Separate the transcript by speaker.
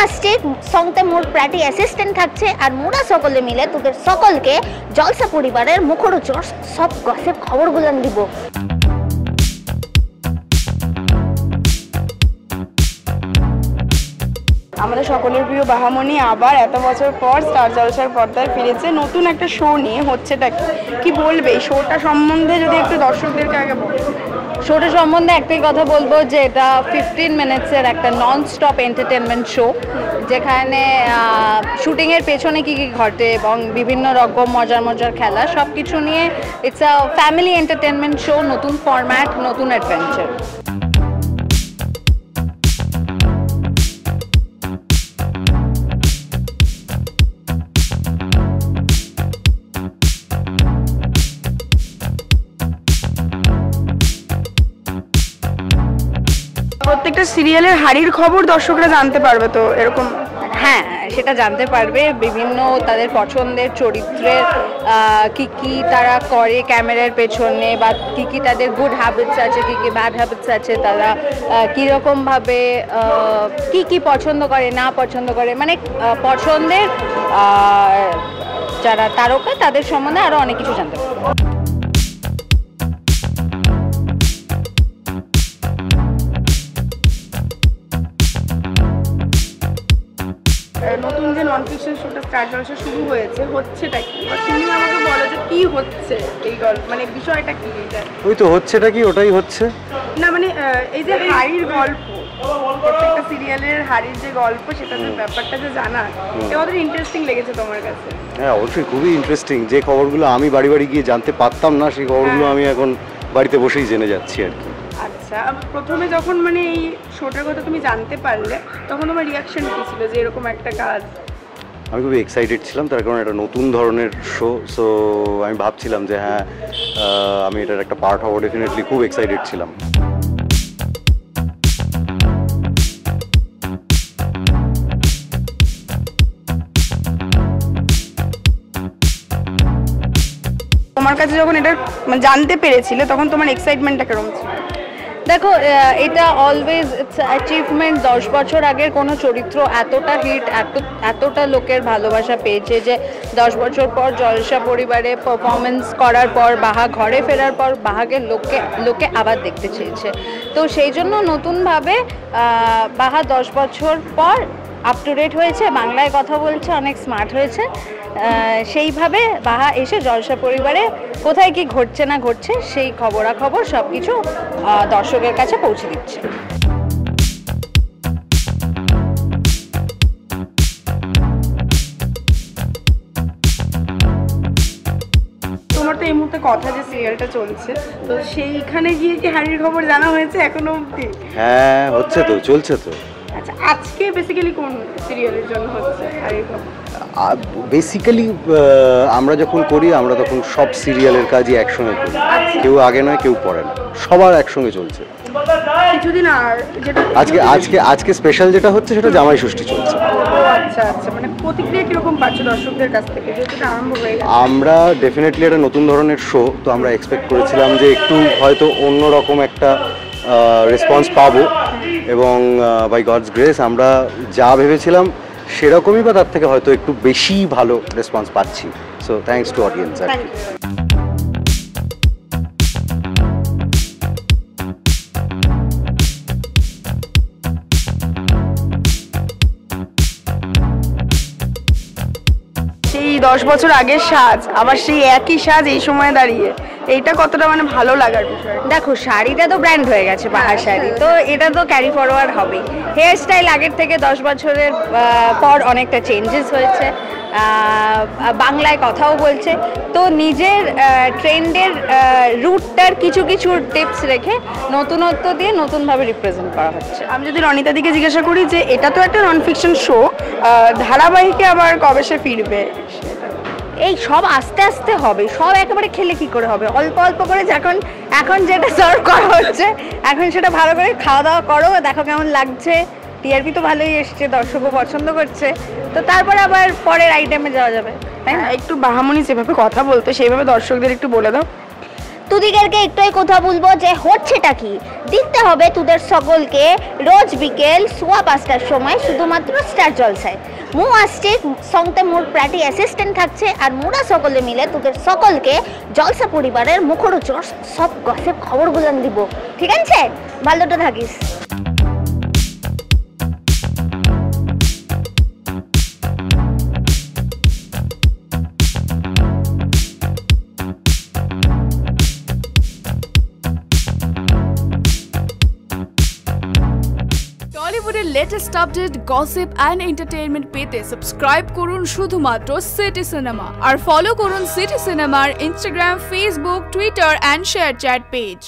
Speaker 1: আসছে, সঙ্গে মোর প্রাটি অ্যাসিস্ট্যান্ট থাকছে, আর মোরা সকলে মিলে তোদের সকলকে জলসা পরিবারের মুখরোচক সব গসিপ খবরগুলো দিব।
Speaker 2: আমাদের সকলের প্রিয় বাহামণি আবার এত বছর পর স্টার জলসার পর্দায় ফিরেছে নতুন একটা শো নিয়ে। হচ্ছেটা কি বলবে এই শোটা সম্বন্ধে, যদি একটু দর্শকদেরকে আগে বলো।
Speaker 3: শোটা সম্বন্ধে একটাই কথা বলবো যে এটা 15 মিনিটসের একটা নন স্টপ এন্টারটেনমেন্ট শো, যেখানে শুটিংয়ের পেছনে কী কী ঘটে এবং বিভিন্ন রকম মজার মজার খেলা সব কিছু নিয়ে it's a family entertainment show, নতুন ফরম্যাট, নতুন অ্যাডভেঞ্চার।
Speaker 2: প্রত্যেকটা সিরিয়ালের হাড়ির খবর দর্শকরা জানতে পারবে তো এরকম?
Speaker 3: হ্যাঁ, সেটা জানতে পারবে। বিভিন্ন তাদের পছন্দের চরিত্রের কি কি তারা করে ক্যামেরার পেছনে, বা কি কি তাদের গুড হ্যাবিটস আছে, কি কি ব্যাড হ্যাবিটস আছে, তারা কীরকমভাবে কি কি পছন্দ করে না পছন্দ করে, মানে পছন্দের যারা তারকা তাদের সম্বন্ধে আরও অনেক কিছু জানতে পারবে।
Speaker 2: নতুন যে নন ফিকশন শোটা স্টার জলসা শুরু হয়েছে, হচ্ছেটা কি? তুমি আমাকে বলো যে কি হচ্ছে এই গল্প, মানে বিষয়টা কি? এটা
Speaker 4: ওই তো হচ্ছেটা কি, ওটাই হচ্ছে
Speaker 2: না, মানে এই যে হাড়ির গল্প, প্রত্যেকটা সিরিয়ালের হাড়ির যে গল্প, সেটা যে ব্যাপারটা যে জানা, এটা কতটা ইন্টারেস্টিং লেগেছে তোমার কাছে?
Speaker 4: হ্যাঁ, অবশ্যই খুবই ইন্টারেস্টিং। যে খবরগুলো আমি বাড়ি বাড়ি গিয়ে জানতে পারতাম না, সেই খবরগুলো আমি এখন বাড়িতে বসেই জেনে যাচ্ছি আর কি।
Speaker 2: আচ্ছা, প্রথমে যখন মানে এই শোটার কথা তুমি জানতে পারলে, তখন তোমার রিয়াকশন কি ছিল যে এরকম একটা কাজ?
Speaker 4: আমি খুবই এক্সাইটেড ছিলাম, তার কারণ একটা নতুন ধরনের শো। সো আমি ভাবছিলাম যে হ্যাঁ, আমি এটার একটা পার্ট হবো, ডেফিনেটলি খুব এক্সাইটেড ছিলাম।
Speaker 2: তোমার কাছে যখন এটা জানতে পেরেছিলে, তখন তোমার এক্সাইটমেন্টটা কেমন ছিল?
Speaker 3: দেখো, এটা অলওয়েজ ইটস অ্যাচিভমেন্ট। 10 বছর আগের কোনো চরিত্র এতটা হিট, এতটা লোকের ভালোবাসা পেয়েছে যে 10 বছর পর জলসা পরিবারে পারফরমেন্স করার পর, বাহা ঘরে ফেরার পর বাহাকে লোকে আবার দেখতে চেয়েছে। তো সেই জন্য নতুনভাবে বাহা 10 বছর পর আপ টু ডেট হয়েছে, বাংলায় কথা বলছে, অনেক স্মার্ট হয়েছে। সেইভাবে বাহা এসে জলসা পরিবারে কোথায় কি ঘটছে না ঘটছে সেই খবরাখবর সব কিছু দর্শকের কাছে পৌঁছে দিচ্ছে।
Speaker 2: তোমার তো এই মুহূর্তে কথা যে সিরিয়ালটা চলছে, তো সেইখানে গিয়ে কি হাড়ির খবর জানা হয়েছে এখনো অবধি?
Speaker 4: হ্যাঁ, হচ্ছে তো, চলছে তো।
Speaker 2: আচ্ছা, আজকে বেসিক্যালি কোন সিরিয়ালের জন্য হচ্ছে হাড়ির খবর?
Speaker 4: বেসিক্যালি আমরা যখন করি, আমরা তখন সব সিরিয়ালের কাজই একসঙ্গে করি, কেউ আগে নয় কেউ পরে না, সবার একসঙ্গে চলছে।
Speaker 2: কিছুদিন আর যেটা
Speaker 4: আজকে স্পেশাল যেটা হচ্ছে সেটা জামাই ষষ্ঠী চলছে।
Speaker 2: আচ্ছা আচ্ছা, মানে প্রতিক্রিয়া কিরকম পাচ্ছ দর্শকদের কাছ থেকে, যেহেতু আরম্ভ হয়ে গেছে?
Speaker 4: আমরা ডেফিনেটলি একটা নতুন ধরনের শো, তো আমরা এক্সপেক্ট করেছিলাম যে একটু হয়তো অন্যরকম একটা রেসপন্স পাবো, এবং বাই গডস গ্রেস আমরা যা ভেবেছিলাম সেরকমই বা তার থেকে হয়তো একটু বেশি ভালো রেসপন্স পাচ্ছি। So thanks to audience.
Speaker 2: সেই 10 বছর আগের সাজ, আবার সেই একই সাজ এই সময় দাঁড়িয়ে, এইটা কতটা মানে ভালো লাগার বিষয়?
Speaker 3: দেখো, শাড়িটা তো ব্র্যান্ড হয়ে গেছে, বাহার শাড়ি, তো এটা তো ক্যারি ফরওয়ার্ড হবেই। হেয়ার স্টাইল আগের থেকে 10 বছরের পর অনেকটা চেঞ্জেস হয়েছে, বাংলায় কথাও বলছে, তো নিজের ট্রেন্ডের রুটটার কিছু কিছু টিপস রেখে নতুনত্ব দিয়ে নতুনভাবে রিপ্রেজেন্ট করা হচ্ছে।
Speaker 2: আমি যদি রনিতা দিকে জিজ্ঞাসা করি যে এটা তো একটা নন ফিকশন শো, ধারাবাহিকে আবার কবে সে ফিরবে?
Speaker 1: এই সব আস্তে আস্তে হবে, সব একেবারে খেলে কি করে হবে, অল্প অল্প করে। এখন যেটা সার্ভ করা হচ্ছে, এখন সেটা ভালো করে খাওয়া দাওয়া করো, দেখো কেমন লাগছে। টিআরপি তো ভালোই এসছে, দর্শকও পছন্দ করছে, তো তারপরে আবার পরের আইটেমে যাওয়া যাবে, তাই না?
Speaker 2: একটু বাহামণি যেভাবে কথা বলতো সেইভাবে দর্শকদের একটু বলে দাও।
Speaker 1: তোদেরকে একটাই কথা বলবো যে হচ্ছেটা কি দেখতে হবে তোদের সকলকে রোজ বিকেল 5:15টার সময় শুধুমাত্র স্টার জলসায়। মু আসছে সঙ্গে মোর প্রাটি অ্যাসিস্ট্যান্ট থাকছে আর মোরা সকলে মিলে তোদের সকলকে জলসা পরিবারের মুখরোচক সব গসিপ খবরগুলো দিব, ঠিক আছে? ভালোটা থাকিস।
Speaker 5: টলিউডের latest update, gossip and entertainment পেতে সাবস্ক্রাইব করুন শুধুমাত্র সিটি সিনেমা আর ফলো করুন সিটি সিনেমার Instagram, Facebook, Twitter and ShareChat page.